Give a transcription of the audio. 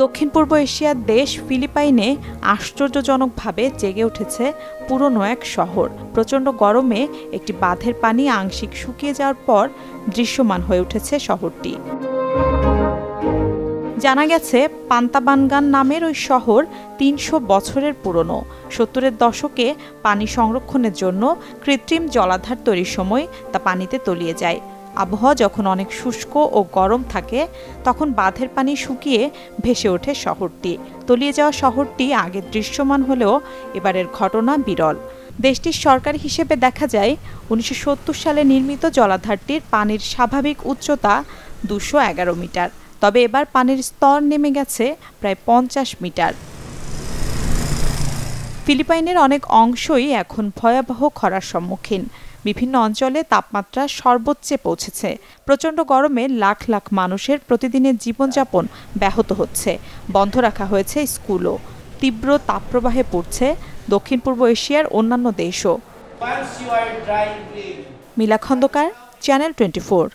দক্ষিণ পূর্ব এশিয়ার দেশ ফিলিপাইনে আশ্চর্যজনকভাবে জেগে উঠেছে পুরনো এক শহর। প্রচণ্ড গরমে একটি বাঁধের পানি আংশিক শুকিয়ে যাওয়ার পর দৃশ্যমান হয়ে উঠেছে শহরটি। জানা গেছে পান্তাবানগান নামের ওই শহর ৩০০ বছরের পুরনো। ৭০-এর দশকে পানি সংরক্ষণের জন্য কৃত্রিম জলাধার তৈরির সময় তা পানিতে তলিয়ে যায়। আবহাওয়া যখন অনেক শুষ্ক ও গরম থাকে তখন বাঁধের পানি শুকিয়ে ভেসে ওঠে শহরটি। তলিয়ে যাওয়া শহরটি আগে দৃশ্যমান হলেও এবারের ঘটনা বিরল। দেশটির সরকার হিসেবে দেখা যায় ১৯৭০ সালে নির্মিত জলাধারটির পানির স্বাভাবিক উচ্চতা ২১১ মিটার। তবে এবার পানির স্তর নেমে গেছে প্রায় ৫০ মিটার। ফিলিপাইনের অনেক অংশই এখন ভয়াবহ খরার সম্মুখীন। বিভিন্ন অঞ্চলে তাপমাত্রা সর্বোচ্চে পৌঁছেছে। প্রচণ্ড গরমে লাখ লাখ মানুষের প্রতিদিনের জীবনযাপন ব্যাহত হচ্ছে। বন্ধ রাখা হয়েছে স্কুলও। তীব্র তাপপ্রবাহে পড়ছে দক্ষিণ পূর্ব এশিয়ার অন্যান্য দেশও। মিলা খন্দকার, চ্যানেল 24।